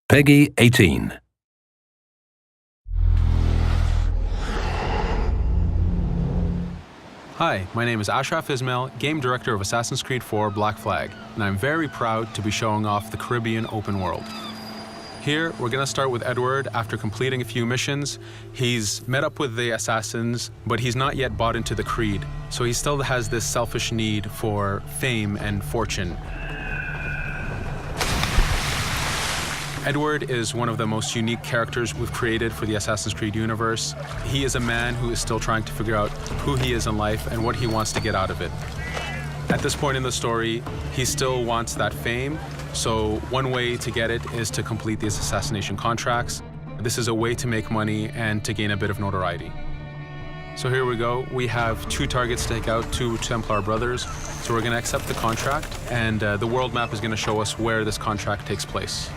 Peggy 18. Hi, my name is Ashraf Ismail, Game Director of Assassin's Creed IV Black Flag, and I'm very proud to be showing off the Caribbean open world. Here, we're going to start with Edward. After completing a few missions, he's met up with the assassins, but he's not yet bought into the creed, so he still has this selfish need for fame and fortune. Edward is one of the most unique characters we've created for the Assassin's Creed universe. He is a man who is still trying to figure out who he is in life and what he wants to get out of it. At this point in the story, he still wants that fame, so one way to get it is to complete these assassination contracts. This is a way to make money and to gain a bit of notoriety. So here we go. We have 2 targets to take out, 2 Templar brothers. So we're going to accept the contract, and the world map is going to show us where this contract takes place.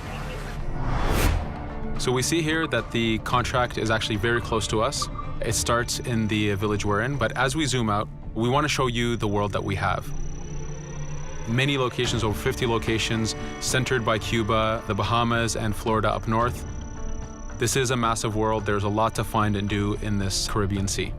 So we see here that the contract is actually very close to us. It starts in the village we're in, but as we zoom out, we want to show you the world that we have. Many locations, over 50 locations, centered by Cuba, the Bahamas, and Florida up north. This is a massive world. There's a lot to find and do in this Caribbean Sea.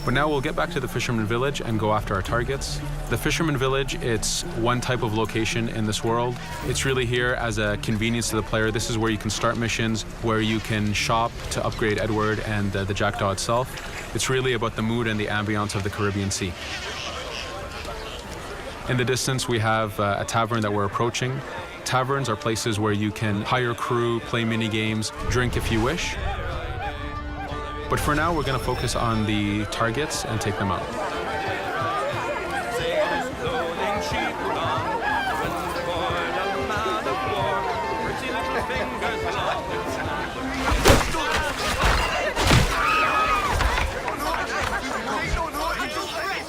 But now we'll get back to the Fisherman Village and go after our targets. The Fisherman Village, it's one type of location in this world. It's really here as a convenience to the player. This is where you can start missions, where you can shop to upgrade Edward and the Jackdaw itself. It's really about the mood and the ambiance of the Caribbean Sea. In the distance, we have a tavern that we're approaching. Taverns are places where you can hire crew, play mini games, drink if you wish. But for now, we're going to focus on the targets and take them out.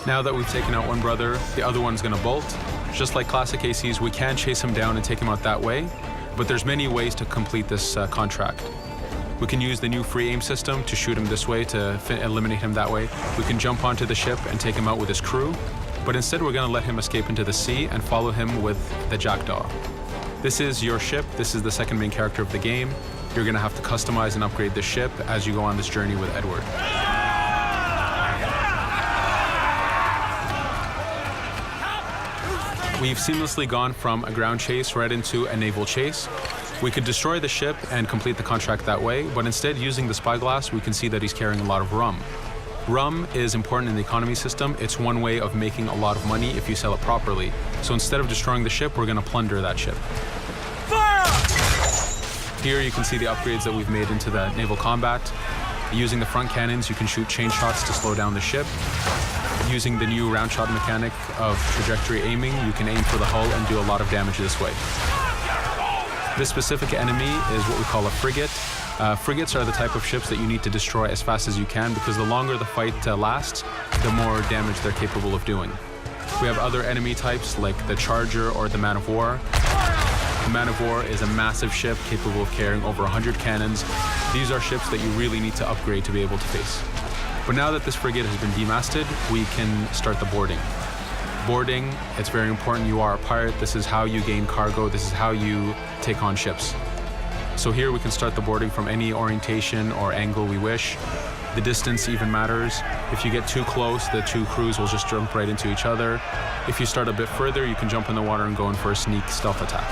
Now that we've taken out one brother, the other one's going to bolt. Just like classic ACs, we can chase him down and take him out that way, but there's many ways to complete this contract. We can use the new free aim system to shoot him this way, to eliminate him that way. We can jump onto the ship and take him out with his crew, but instead we're going to let him escape into the sea and follow him with the Jackdaw. This is your ship. This is the second main character of the game. You're going to have to customize and upgrade the ship as you go on this journey with Edward. We've seamlessly gone from a ground chase right into a naval chase. We could destroy the ship and complete the contract that way, but instead, using the spyglass, we can see that he's carrying a lot of rum. Rum is important in the economy system. It's one way of making a lot of money if you sell it properly. So instead of destroying the ship, we're going to plunder that ship. Fire! Here you can see the upgrades that we've made into the naval combat. Using the front cannons, you can shoot chain shots to slow down the ship. Using the new round shot mechanic of trajectory aiming, you can aim for the hull and do a lot of damage this way. This specific enemy is what we call a frigate. Frigates are the type of ships that you need to destroy as fast as you can, because the longer the fight lasts, the more damage they're capable of doing. We have other enemy types like the Charger or the Man of War. The Man of War is a massive ship capable of carrying over 100 cannons. These are ships that you really need to upgrade to be able to face. But now that this frigate has been demasted, we can start the boarding. Boarding, it's very important. You are a pirate. This is how you gain cargo. This is how you take on ships. So here we can start the boarding from any orientation or angle we wish. The distance even matters. If you get too close, the 2 crews will just jump right into each other. If you start a bit further, you can jump in the water and go in for a sneak stealth attack.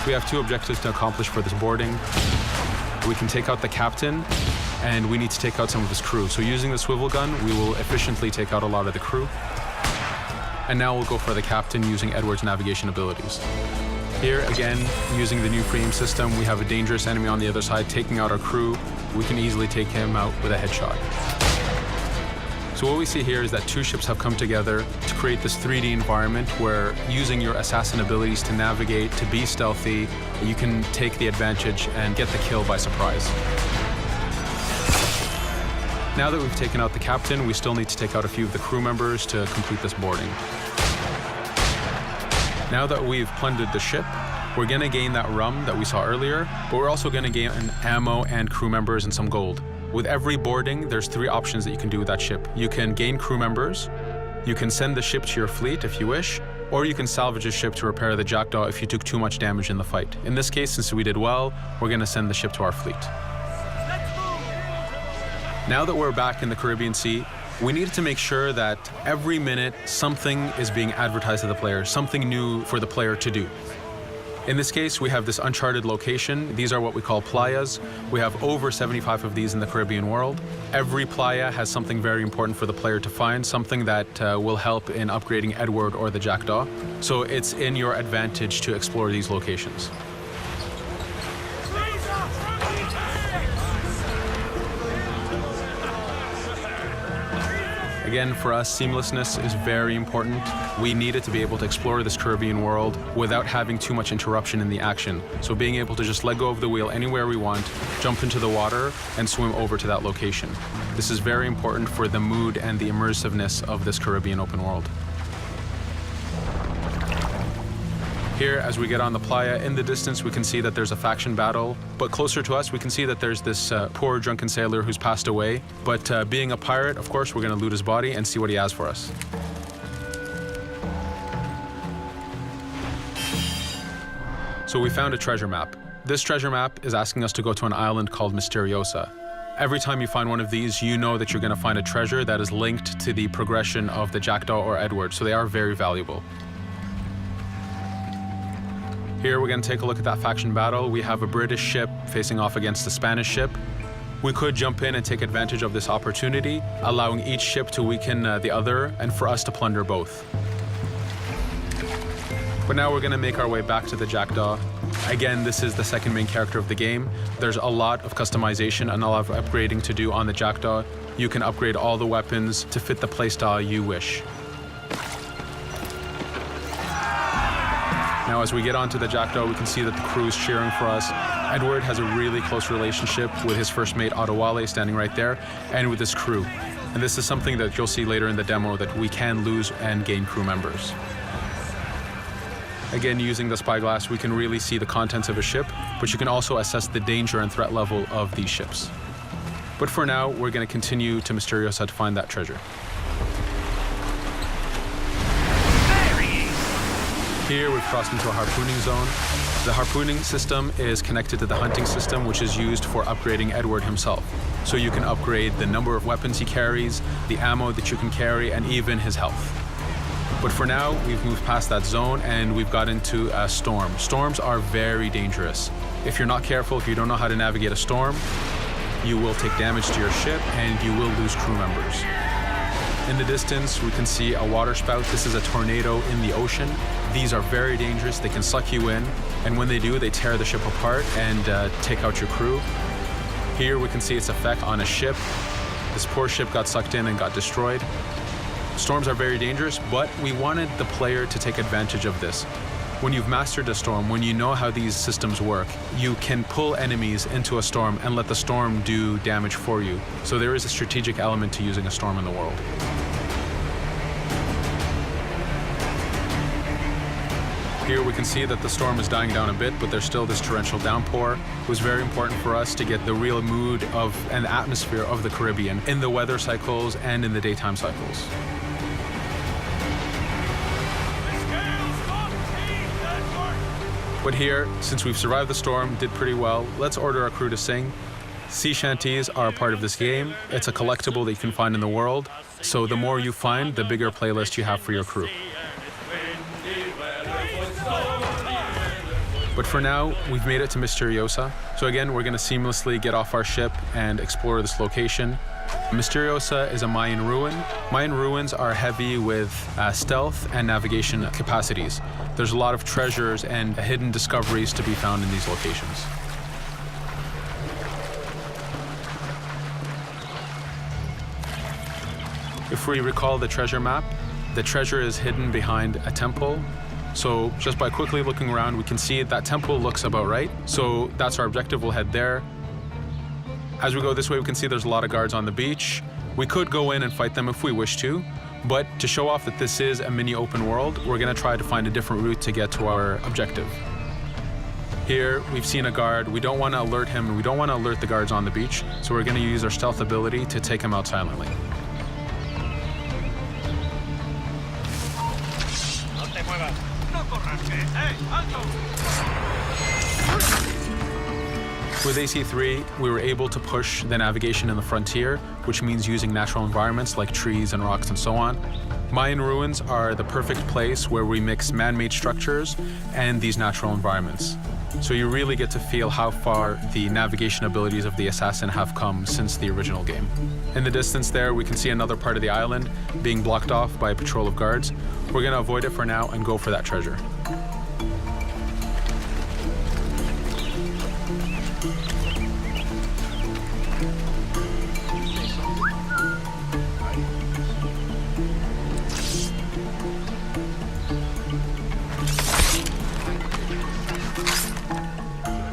We have 2 objectives to accomplish for this boarding. We can take out the captain, and we need to take out some of his crew. So using the swivel gun, we will efficiently take out a lot of the crew. And now we'll go for the captain using Edward's navigation abilities. Here, again, using the new free aim system, we have a dangerous enemy on the other side taking out our crew. We can easily take him out with a headshot. So what we see here is that 2 ships have come together to create this 3D environment where, using your assassin abilities to navigate, to be stealthy, you can take the advantage and get the kill by surprise. Now that we've taken out the captain, we still need to take out a few of the crew members to complete this boarding. Now that we've plundered the ship, we're going to gain that rum that we saw earlier, but we're also going to gain ammo and crew members and some gold. With every boarding, there's 3 options that you can do with that ship. You can gain crew members, you can send the ship to your fleet if you wish, or you can salvage a ship to repair the Jackdaw if you took too much damage in the fight. In this case, since we did well, we're going to send the ship to our fleet. Now that we're back in the Caribbean Sea, we needed to make sure that every minute something is being advertised to the player, something new for the player to do. In this case, we have this uncharted location. These are what we call playas. We have over 75 of these in the Caribbean world. Every playa has something very important for the player to find, something that will help in upgrading Edward or the Jackdaw. So it's in your advantage to explore these locations. Again, for us, seamlessness is very important. We needed to be able to explore this Caribbean world without having too much interruption in the action. So being able to just let go of the wheel anywhere we want, jump into the water, and swim over to that location. This is very important for the mood and the immersiveness of this Caribbean open world. Here, as we get on the playa, in the distance we can see that there's a faction battle, but closer to us we can see that there's this poor drunken sailor who's passed away. But being a pirate, of course, we're going to loot his body and see what he has for us. So we found a treasure map. This treasure map is asking us to go to an island called Misteriosa. Every time you find one of these, you know that you're going to find a treasure that is linked to the progression of the Jackdaw or Edward, so they are very valuable. Here we're going to take a look at that faction battle. We have a British ship facing off against a Spanish ship. We could jump in and take advantage of this opportunity, allowing each ship to weaken the other and for us to plunder both. But now we're going to make our way back to the Jackdaw. Again, this is the second main character of the game. There's a lot of customization and a lot of upgrading to do on the Jackdaw. You can upgrade all the weapons to fit the playstyle you wish. Now, as we get onto the Jackdaw, we can see that the crew is cheering for us. Edward has a really close relationship with his first mate, Adewale, standing right there, and with his crew. And this is something that you'll see later in the demo, that we can lose and gain crew members. Again, using the spyglass, we can really see the contents of a ship, but you can also assess the danger and threat level of these ships. But for now, we're going to continue to Misteriosa to find that treasure. Here we've crossed into a harpooning zone. The harpooning system is connected to the hunting system, which is used for upgrading Edward himself. So you can upgrade the number of weapons he carries, the ammo that you can carry, and even his health. But for now, we've moved past that zone and we've got into a storm. Storms are very dangerous. If you're not careful, if you don't know how to navigate a storm, you will take damage to your ship and you will lose crew members. In the distance, we can see a water spout. This is a tornado in the ocean. These are very dangerous. They can suck you in, and when they do, they tear the ship apart and take out your crew. Here we can see its effect on a ship. This poor ship got sucked in and got destroyed. Storms are very dangerous, but we wanted the player to take advantage of this. When you've mastered a storm, when you know how these systems work, you can pull enemies into a storm and let the storm do damage for you. So there is a strategic element to using a storm in the world. Here we can see that the storm is dying down a bit, but there's still this torrential downpour. It was very important for us to get the real mood of and the atmosphere of the Caribbean in the weather cycles and in the daytime cycles. But here, since we've survived the storm, did pretty well, let's order our crew to sing. Sea shanties are a part of this game. It's a collectible that you can find in the world. So the more you find, the bigger playlist you have for your crew. But for now, we've made it to Misteriosa. So again, we're going to seamlessly get off our ship and explore this location. Misteriosa is a Mayan ruin. Mayan ruins are heavy with stealth and navigation capacities. There's a lot of treasures and hidden discoveries to be found in these locations. If we recall the treasure map, the treasure is hidden behind a temple. So just by quickly looking around, we can see that temple looks about right. So that's our objective, we'll head there. As we go this way, we can see there's a lot of guards on the beach. We could go in and fight them if we wish to, but to show off that this is a mini open world, we're gonna try to find a different route to get to our objective. Here, we've seen a guard. We don't wanna alert him, and we don't wanna alert the guards on the beach, so we're gonna use our stealth ability to take him out silently. With AC3, we were able to push the navigation in the frontier, which means using natural environments like trees and rocks and so on. Mayan ruins are the perfect place where we mix man-made structures and these natural environments. So you really get to feel how far the navigation abilities of the assassin have come since the original game. In the distance there, we can see another part of the island being blocked off by a patrol of guards. We're going to avoid it for now and go for that treasure.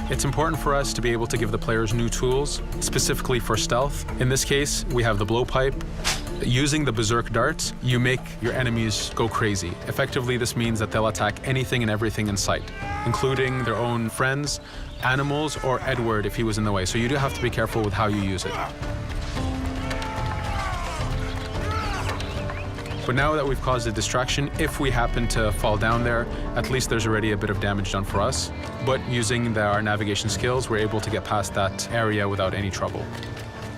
It's important for us to be able to give the players new tools, specifically for stealth. In this case, we have the blowpipe. Using the berserk darts, you make your enemies go crazy. Effectively, this means that they'll attack anything and everything in sight, including their own friends, animals, or Edward if he was in the way. So you do have to be careful with how you use it. But now that we've caused a distraction, if we happen to fall down there, at least there's already a bit of damage done for us. But using our navigation skills, we're able to get past that area without any trouble.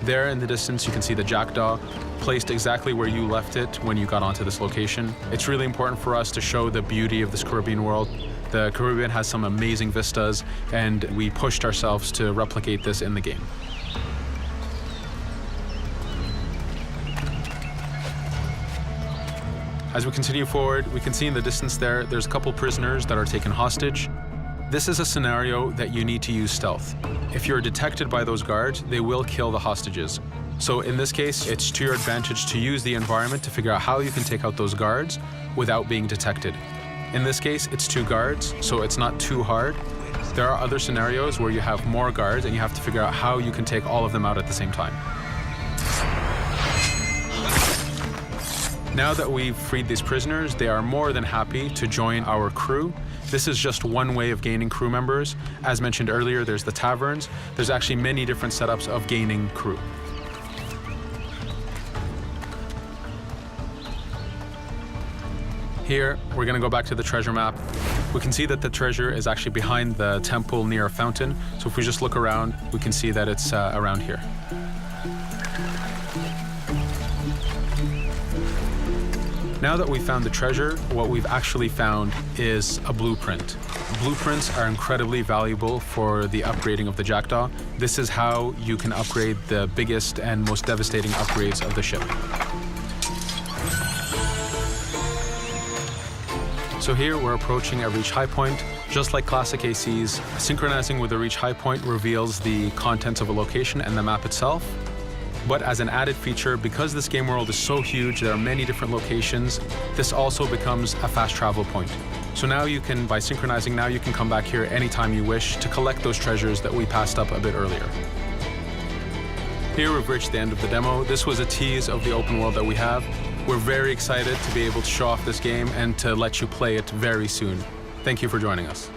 There in the distance, you can see the jackdaw placed exactly where you left it when you got onto this location. It's really important for us to show the beauty of this Caribbean world. The Caribbean has some amazing vistas, and we pushed ourselves to replicate this in the game. As we continue forward, we can see in the distance there's a couple prisoners that are taken hostage. This is a scenario that you need to use stealth. If you're detected by those guards, they will kill the hostages. So in this case, it's to your advantage to use the environment to figure out how you can take out those guards without being detected. In this case, it's 2 guards, so it's not too hard. There are other scenarios where you have more guards and you have to figure out how you can take all of them out at the same time. Now that we've freed these prisoners, they are more than happy to join our crew. This is just one way of gaining crew members. As mentioned earlier, there's the taverns. There's actually many different setups of gaining crew. Here, we're going to go back to the treasure map. We can see that the treasure is actually behind the temple near a fountain. So if we just look around, we can see that it's around here. Now that we've found the treasure, what we've actually found is a blueprint. Blueprints are incredibly valuable for the upgrading of the jackdaw. This is how you can upgrade the biggest and most devastating upgrades of the ship. So here we're approaching a reach high point. Just like classic ACs, synchronizing with a reach high point reveals the contents of a location and the map itself. But as an added feature, because this game world is so huge, there are many different locations, this also becomes a fast travel point. So now you can, by synchronizing, now you can come back here anytime you wish to collect those treasures that we passed up a bit earlier. Here we've reached the end of the demo. This was a tease of the open world that we have. We're very excited to be able to show off this game and to let you play it very soon. Thank you for joining us.